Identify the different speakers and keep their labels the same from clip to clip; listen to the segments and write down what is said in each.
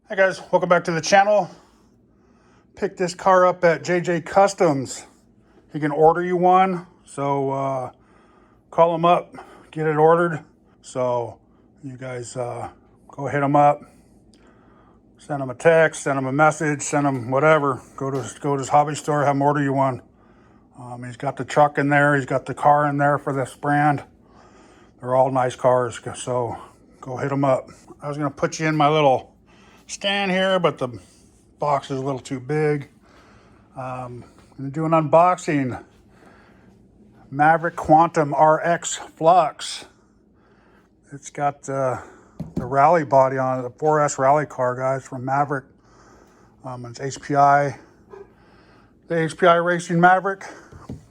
Speaker 1: Hi guys, welcome back to the channel. Picked this car up at JJ Customs. He can order you one, so call him up, get it ordered. So you guys go hit him up, send him a text, send him a message, send him whatever. Go to his hobby store, have him order you one. He's got the truck in there, he's got the car in there for this brand. They're all nice cars, so go hit him up. I was gonna put you in my little stand here, but the box is a little too big. I'm gonna do an unboxing. Maverick QuantumRX Flux. It's got the Ralley body on it, the 4S Ralley car, guys, from Maverick. It's HPI, the HPI Racing Maverick.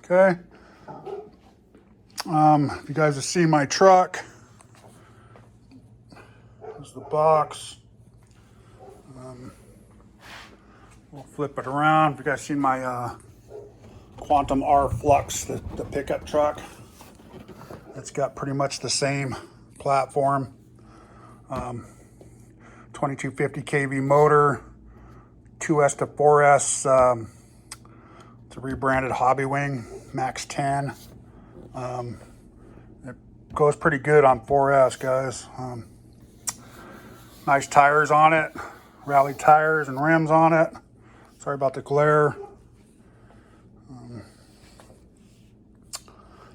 Speaker 1: Okay. If you guys have seen my truck, there's the box. We'll flip it around. If you guys seen my QuantumRFlux, the pickup truck, it's got pretty much the same platform. 2250 kV motor, 2S to 4S. It's a rebranded hobby wing, max 10. It goes pretty good on 4S, guys. Nice tires on it, Ralley tires and rims on it. Sorry about the glare.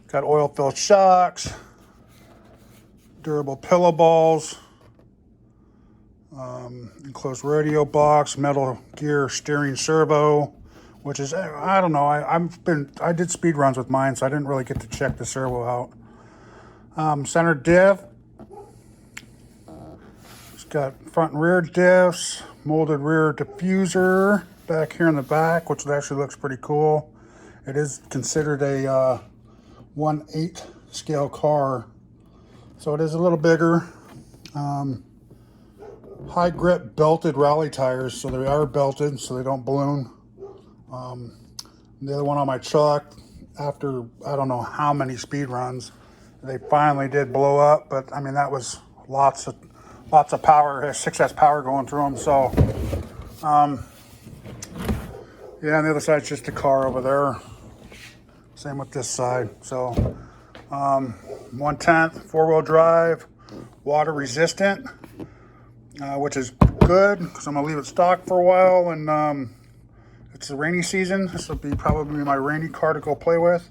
Speaker 1: Got oil-filled shocks, durable pillow balls, enclosed radio box, metal gear steering servo, which is, I don't know, I did speed runs with mine, so I didn't really get to check the servo out. Center diff. It's got front and rear diffs, molded rear diffuser back here in the back, which actually looks pretty cool. It is considered a 1/8 scale car, so it is a little bigger. High grip belted Ralley tires, so they are belted so they don't balloon. The other one on my truck, after I don't know how many speed runs, they finally did blow up, but I mean that was lots of power, 6S power going through them. So yeah, on the other side's just a car over there. Same with this side. So 1/10 4-wheel drive, water resistant, which is good because I'm gonna leave it stock for a while, and it's the rainy season. This will be probably my rainy car to go play with.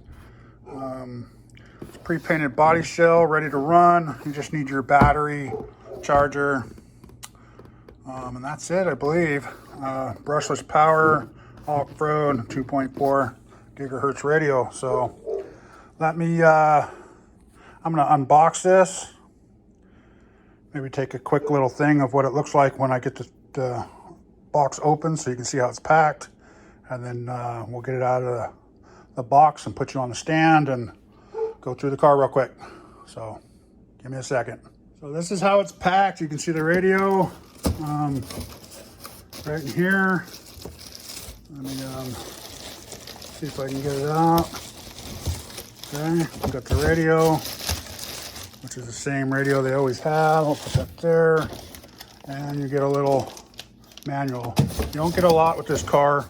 Speaker 1: It's pre-painted body shell, ready to run. You just need your battery, charger, and that's it, I believe. Brushless power, off-road, 2.4 gigahertz radio. So let me, I'm gonna unbox this. Maybe take a quick little thing of what it looks like when I get the box open so you can see how it's packed. And then we'll get it out of the box and put you on the stand and go through the car real quick. So give me a second. So this is how it's packed. You can see the radio right in here. Let me see if I can get it out. Okay, we've got the radio, which is the same radio they always have. I'll put that there. And you get a little manual. You don't get a lot with this car.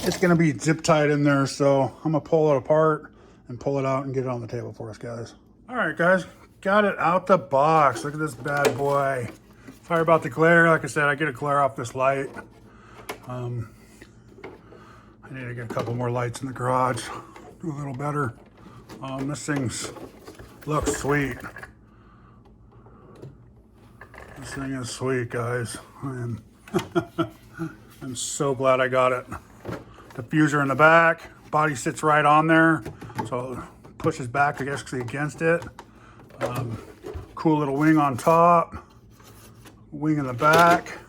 Speaker 1: It's gonna be zip tied in there, so I'm gonna pull it apart and pull it out and get it on the table for us, guys. All right, guys, got it out the box. Look at this bad boy. Sorry about the glare. Like I said, I get a glare off this light. I need to get a couple more lights in the garage. Do a little better. This thing's looks sweet. This thing is sweet, guys. I'm so glad I got it. Diffuser in the back, body sits right on there, so it pushes back, I guess, against it. Cool little wing on top, wing in the back.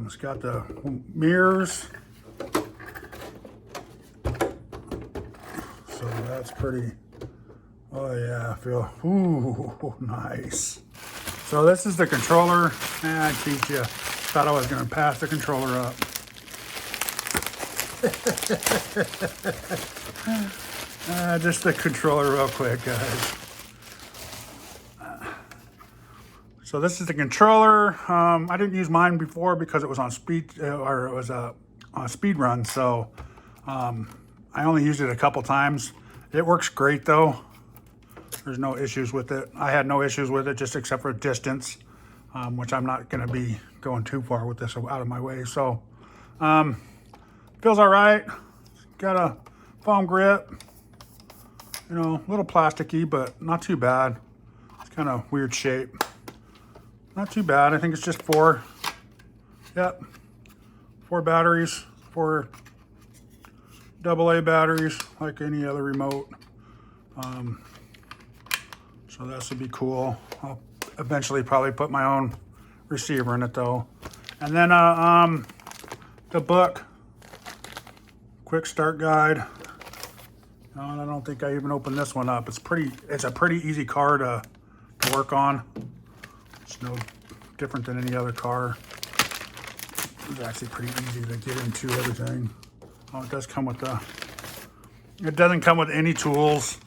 Speaker 1: It's got the mirrors, so that's pretty. Oh yeah, I feel, ooh, nice. So this is the controller. I teach you. Thought I was gonna pass the controller up. Just the controller real quick, guys. So this is the controller. I didn't use mine before because it was on speed, or it was a speed run. So I only used it a couple times. It works great though. There's no issues with it. I had no issues with it, just except for distance, which I'm not going to be going too far with this out of my way. So feels all right. Got a foam grip, you know, a little plasticky, but not too bad. It's kind of weird shape. Not too bad. I think it's just 4 batteries, 4 AA batteries, like any other remote. So that should be cool. I'll eventually probably put my own receiver in it though. And then the book, quick start guide. I don't think I even opened this one up. It's a pretty easy car to work on. It's no different than any other car. It's actually pretty easy to get into everything. Oh, it does come with it doesn't come with any tools.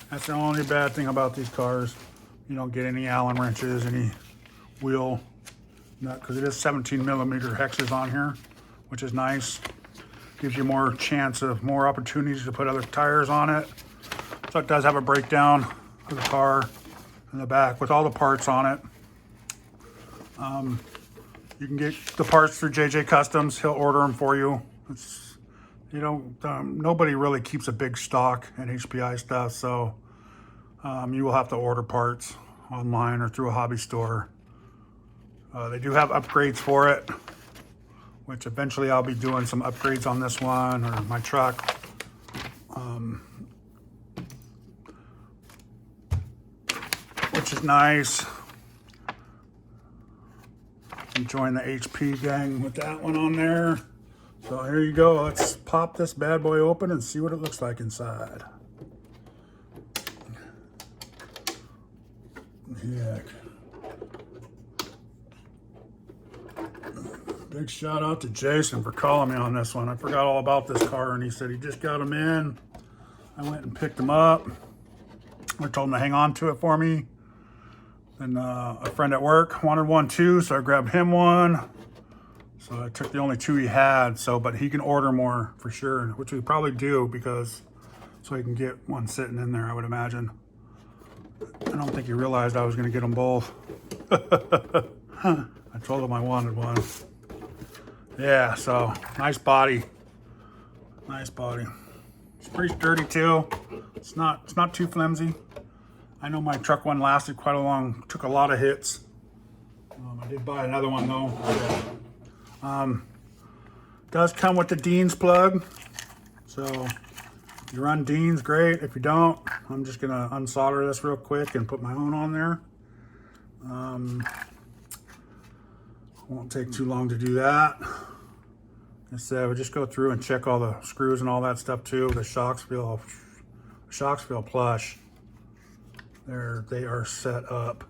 Speaker 1: That's the only bad thing about these cars. You don't get any Allen wrenches, any wheel nut, because it is 17mm hexes on here, which is nice. Gives you more opportunities to put other tires on it. So it does have a breakdown of the car in the back with all the parts on it. You can get the parts through JJ Customs. He'll order them for you. Nobody really keeps a big stock in HPI stuff, so you will have to order parts online or through a hobby store. They do have upgrades for it, which eventually I'll be doing some upgrades on this one or my truck. Which is nice. Enjoying the HP gang with that one on there. So here you go. Let's pop this bad boy open and see what it looks like inside. Heck. Big shout out to Jason for calling me on this one. I forgot all about this car and he said he just got them in. I went and picked them up. I told him to hang on to it for me. And a friend at work wanted one too, so I grabbed him one. So I took the only 2 he had, but he can order more for sure, which we probably do so he can get one sitting in there, I would imagine. I don't think he realized I was gonna get them both. I told him I wanted one. Yeah, so nice body. Nice body. It's pretty sturdy too. It's not too flimsy. I know my truck one lasted quite took a lot of hits. I did buy another one though. Does come with the Dean's plug. So if you run Dean's, great. If you don't, I'm just gonna unsolder this real quick and put my own on there. Won't take too long to do that. I said, we'll just go through and check all the screws and all that stuff too. The shocks feel plush. They are set up.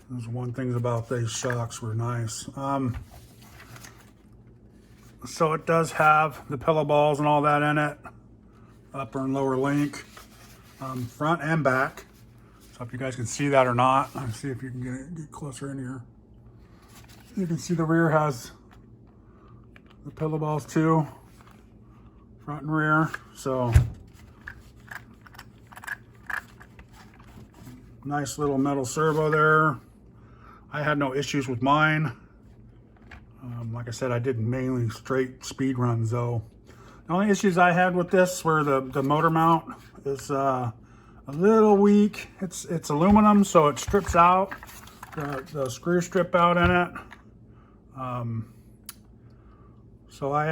Speaker 1: There's one thing about these shocks were nice. So it does have the pillow balls and all that in it, upper and lower link, front and back. So if you guys can see that or not, let's see if you can get closer in here. You can see the rear has the pillow balls too, front and rear. So nice little metal servo there. I had no issues with mine. Like I said, I did mainly straight speed runs though. The only issues I had with this were the motor mount is a little weak. It's aluminum, so it strips out. The screws strip out in it. So I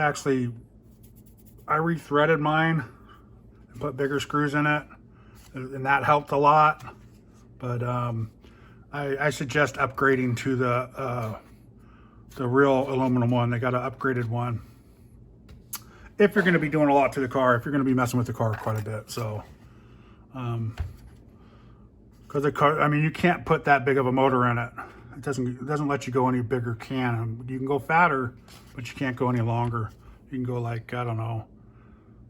Speaker 1: rethreaded mine and put bigger screws in it, and that helped a lot. But I suggest upgrading to the real aluminum one. They got an upgraded one if you're going to be doing a lot to the car, if you're going to be messing with the car quite a bit. So because the car, I mean, you can't put that big of a motor in it. It doesn't let you go any bigger. You can go fatter, but you can't go any longer. You can go like, I don't know,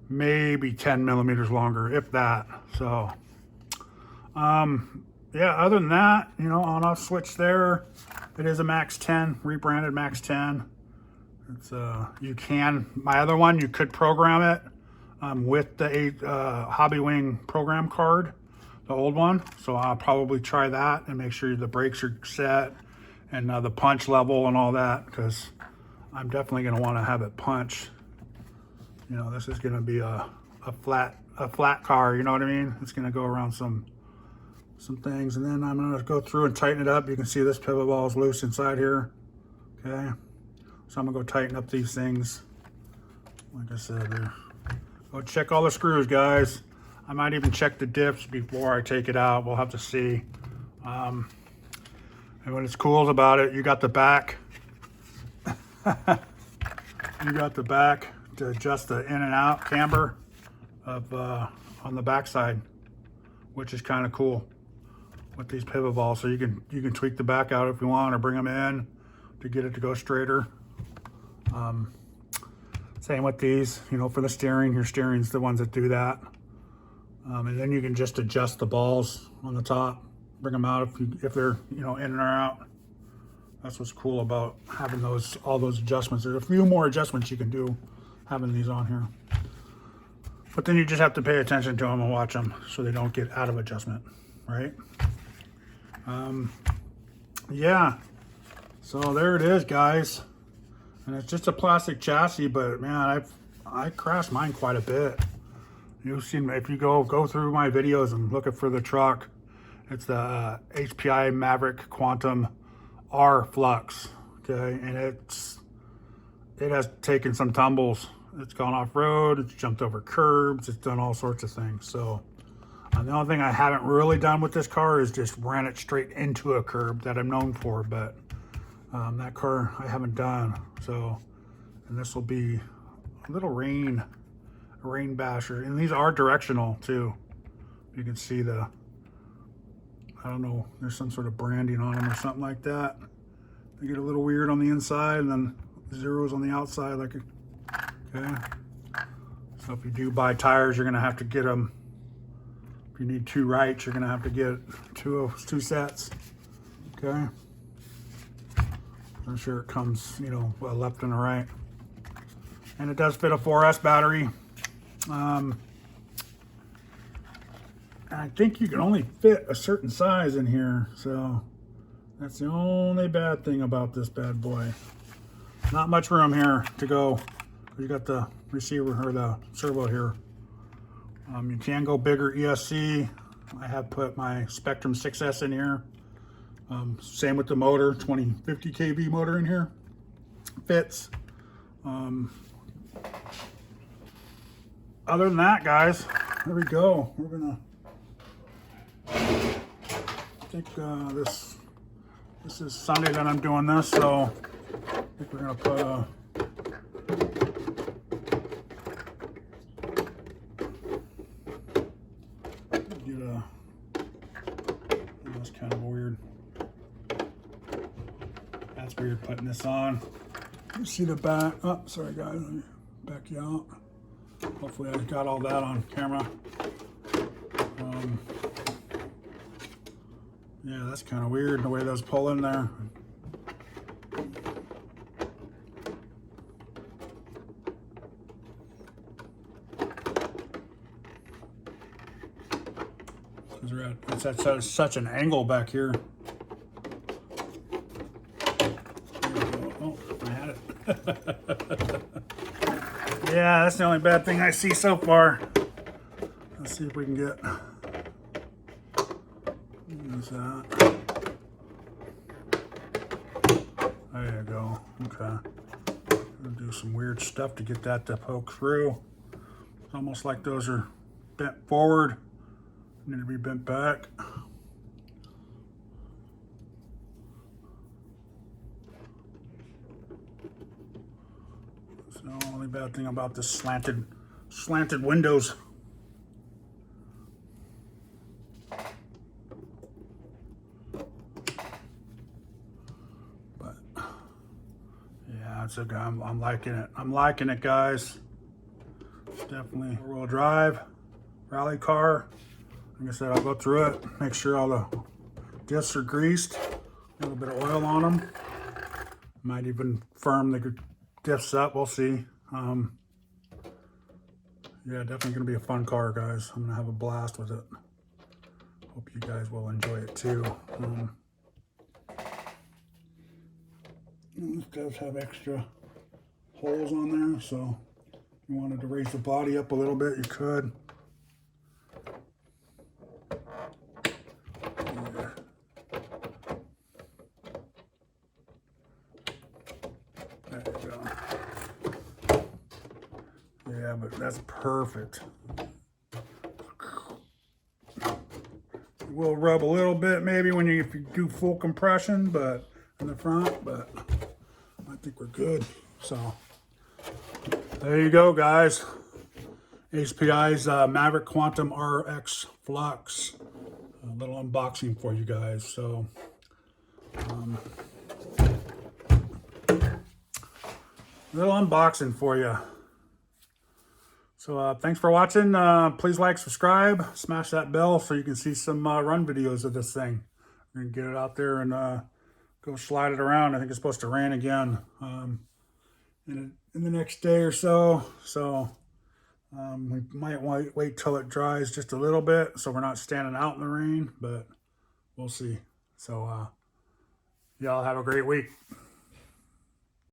Speaker 1: maybe 10 millimeters longer, if that. So, yeah, other than that, you know, on-off switch there. It is a Max 10, rebranded Max 10. It's you can, my other one, you could program it with the Hobby Wing program card, the old one. So I'll probably try that and make sure the brakes are set and the punch level and all that, because I'm definitely going to want to have it punch. You know, this is going to be a flat car, you know what I mean? It's going to go around some things, and then I'm going to go through and tighten it up. You can see this pivot ball is loose inside here. Okay, so I'm going to go tighten up these things. Like I said, go check all the screws, guys. I might even check the diffs before I take it out. We'll have to see. And what's cool about it, you got the back. You got the back to adjust the in and out camber of on the back side, which is kind of cool with these pivot balls. So you can tweak the back out if you want, or bring them in to get it to go straighter. Same with these, you know, for the steering. Your steering's the ones that do that. And then you can just adjust the balls on the top, bring them out if they're, you know, in or out. That's what's cool about having all those adjustments. There's a few more adjustments you can do having these on here. But then you just have to pay attention to them and watch them so they don't get out of adjustment, right? Yeah, so there it is, guys. And it's just a plastic chassis, but man, I crashed mine quite a bit. You've seen, if you go through my videos and looking for the truck, it's the HPI Maverick QuantumRFlux. Okay, and it has taken some tumbles. It's gone off road, it's jumped over curbs, it's done all sorts of things. So the only thing I haven't really done with this car is just ran it straight into a curb that I'm known for, but that car I haven't done. So, and this will be a little rain basher, and these are directional too. You can see I don't know, there's some sort of branding on them or something like that. They get a little weird on the inside and then zeros on the outside, like okay. So if you do buy tires, you're gonna have to get them. If you need 2 rights, you're gonna have to get two sets. Okay. I'm sure it comes, you know, a left and a right. And it does fit a 4S battery. And I think you can only fit a certain size in here, so that's the only bad thing about this bad boy. Not much room here to go. You got the receiver or the servo here. You can go bigger ESC. I have put my Spectrum 6S in here. Same with the motor, 2050 kV motor in here. Fits. Other than that, guys, there we go. We're gonna, I think this is Sunday that I'm doing this, so I think we're gonna put that's kind of weird. That's weird putting this on. You see the back. Oh, sorry guys, let me back you out. Hopefully I got all that on camera. Yeah, that's kind of weird the way those pull in there. It's at such an angle back here. Oh, I had it. Yeah, that's the only bad thing I see so far. Let's see if we can get. There's that. There you go. Okay. I'll do some weird stuff to get that to poke through. It's almost like those are bent forward. Need to be bent back. So the only bad thing about this slanted windows. But yeah, it's okay. I'm liking it. I'm liking it, guys. Definitely four-wheel drive, rally car. Like I said, I'll go through it, make sure all the diffs are greased, a little bit of oil on them. Might even firm the diffs up, we'll see. Yeah, definitely gonna be a fun car, guys. I'm gonna have a blast with it. Hope you guys will enjoy it too. This does have extra holes on there, so if you wanted to raise the body up a little bit, you could. There you go. Yeah, but that's perfect. Will rub a little bit maybe when if you do full compression, but in the front, but I think we're good. So there you go, guys. HPI's Maverick QuantumRX Flux. A little unboxing for you guys. So little unboxing for you. So thanks for watching. Please like, subscribe, smash that bell so you can see some run videos of this thing. We're gonna get it out there and go slide it around. I think it's supposed to rain again in the next day or so. So we might wait till it dries just a little bit so we're not standing out in the rain, but we'll see. So y'all have a great week.